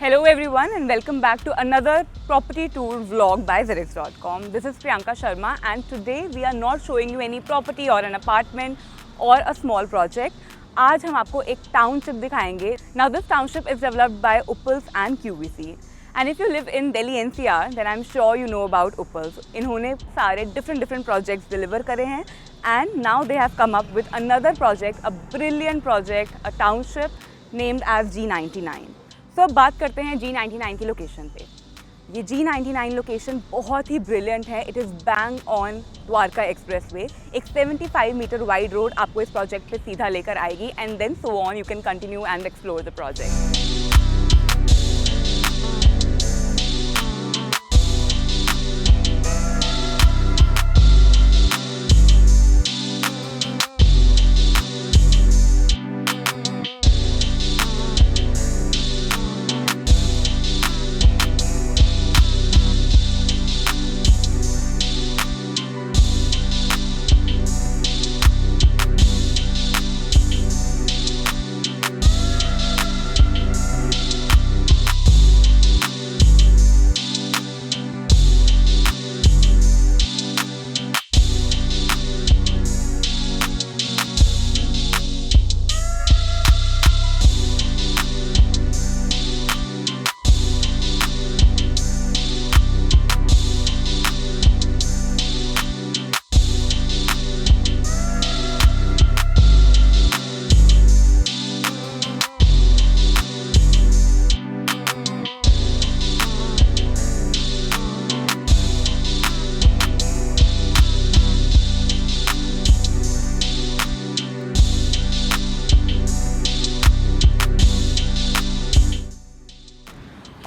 Hello everyone and welcome back to another property tour vlog by Zerix.com. This is Priyanka Sharma and today we are not showing you any property or an apartment or a small project. आज हम आपको एक township दिखाएंगे. Now this township is developed by Uppals and QVC. And if you live in Delhi NCR, then I'm sure you know about Uppals. इन्होंने सारे different projects deliver करे हैं and now they have come up with another project, a brilliant project, a township named as G99. तो अब बात करते हैं G99 की लोकेशन पे. ये G99 लोकेशन बहुत ही ब्रिलियंट है. It is bang on Dwarka expressway. एक 75 मीटर वाइड रोड आपको इस प्रोजेक्ट पे सीधा लेकर आएगी and then so on you can continue and explore the project.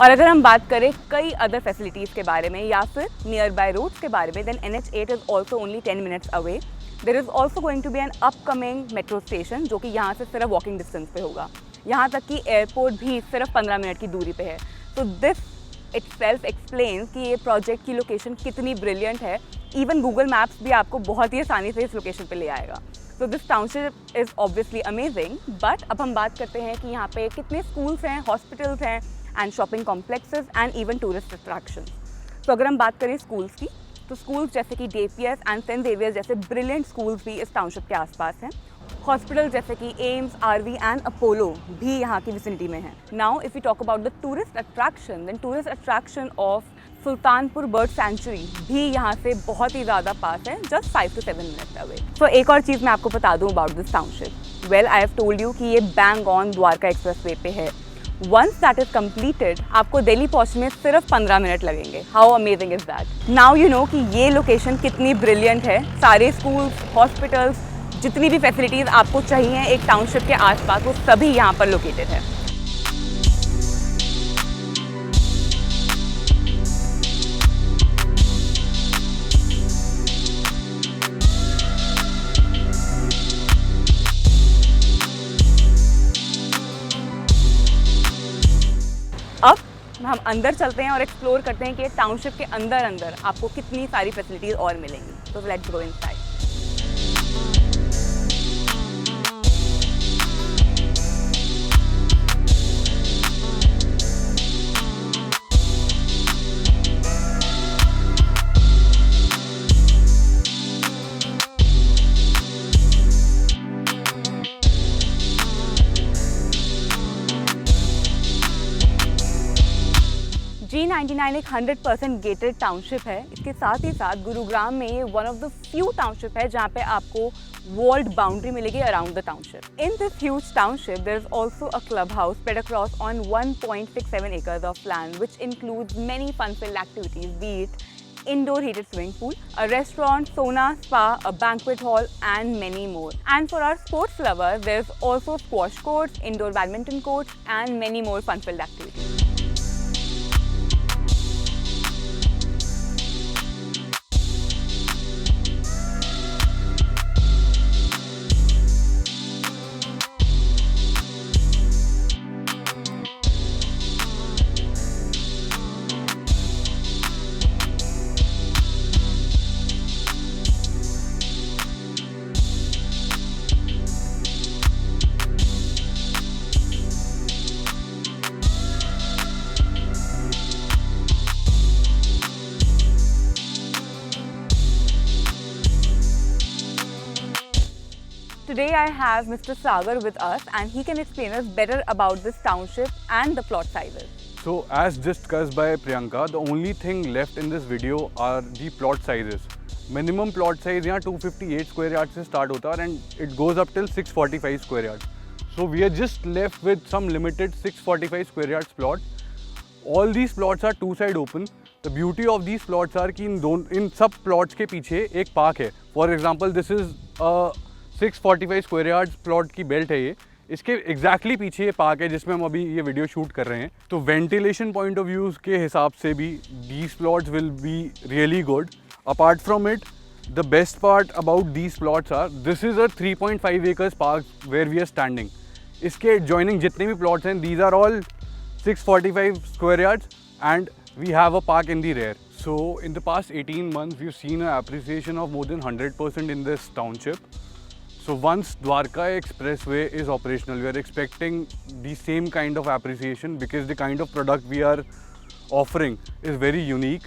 और अगर हम बात करें कई अदर फैसिलिटीज़ के बारे में या फिर नियर बाय रोड्स के बारे में, then NH8 is also only 10 minutes away. There is also going to be an upcoming metro station जो कि यहाँ से सिर्फ वॉकिंग डिस्टेंस पे होगा. यहाँ तक कि एयरपोर्ट भी सिर्फ 15 मिनट की दूरी पे है. तो दिस इटसेल्फ एक्सप्लेन्स कि ये प्रोजेक्ट की लोकेशन कितनी ब्रिलियंट है. इवन गूगल मैप्स भी आपको बहुत ही आसानी से इस लोकेशन पे ले आएगा. So this township is obviously amazing. But अब हम बात करते हैं कि यहाँ पे कितने स्कूल्स हैं, हॉस्पिटल्स हैं and shopping complexes and even tourist attractions. तो अगर हम बात करें स्कूल्स की, तो स्कूल्स जैसे कि DPS एंड सेंट जेवियर्स जैसे ब्रिलियंट स्कूल्स भी इस टाउनशिप के आसपास हैं. हॉस्पिटल जैसे कि एम्स, RV एंड अपोलो भी यहाँ की विसिनिटी में है. Now if you talk about the tourist attraction, then tourist attraction of Sultanpur bird sanctuary भी यहाँ से बहुत ही ज़्यादा पास है, जस्ट 5 to 7 मिनट्स अवे. तो एक और चीज़ मैं आपको बता दूँ about this township. Well, I have told you कि ये बैंग ऑन द्वारका एक्सप्रेसवे पे है. Once that is completed, आपको दिल्ली पहुँचने में सिर्फ 15 मिनट लगेंगे. How amazing is that? Now you know कि ये लोकेशन कितनी ब्रिलियंट है. सारे स्कूल्स, हॉस्पिटल्स, जितनी भी फैसिलिटीज़ आपको चाहिए एक टाउनशिप के आसपास, वो सभी यहाँ पर लोकेटेड है. अब हम अंदर चलते हैं और एक्सप्लोर करते हैं कि टाउनशिप के अंदर आपको कितनी सारी फैसिलिटीज़ और मिलेंगी. तो लेट्स गो इनसाइड. G99 एक 100% गेटेड टाउनशिप है. इसके साथ ही साथ गुरुग्राम में ये one of the few township है जहाँ पे आपको वॉल्ड बाउंड्री मिलेगी around the township. In this huge township there is also a club house spread across on 1.67 acres of land, which includes many fun-filled activities, be it indoor heated swimming pool, a restaurant, sauna, spa, a banquet hall, and many more. And for our sports lovers, there's also squash courts, indoor badminton courts, and many more fun-filled activities. today I have Mr. Sagar with us and he can explain us better about this township and the plot sizes. So as discussed by Priyanka, the only thing left in this video are the plot sizes. Minimum plot size यहाँ 258 square yards से start होता है and it goes up till 645 square yards. So we are just left with some limited 645 square yards plot. All these plots are two-side open. The beauty of these plots are कि इन सब plots के पीछे एक park है. For example, this is a 645 square yards plot की belt है ये. इसके exactly पीछे ये park है जिसमें हम अभी ये video shoot कर रहे हैं. तो ventilation point of views के हिसाब से भी these plots will be really good. Apart from it, the best part about these plots are this is a 3.5 acres park where we are standing. इसके adjoining जितने भी plots हैं, these are all 645 square yards and we have a park in the rear. So in the past 18 months, we've seen an appreciation of more than 100% in this township. So once Dwarka Expressway is operational, we are expecting the same kind of appreciation because the kind of product we are offering is very unique.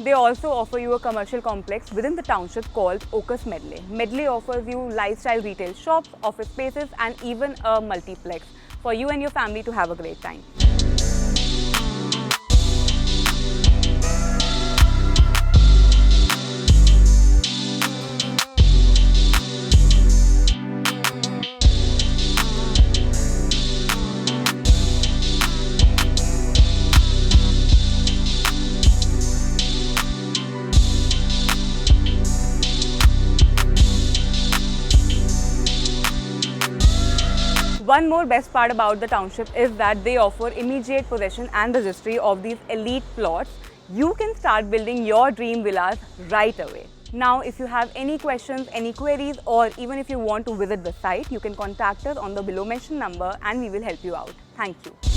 They also offer you a commercial complex within the township called Ocus Medley. Medley offers you lifestyle retail shops, office spaces and even a multiplex for you and your family to have a great time. One more best part about the township is that they offer immediate possession and registry of these elite plots. You can start building your dream villas right away. Now, if you have any questions, any queries, or even if you want to visit the site, you can contact us on the below mentioned number and we will help you out. Thank you.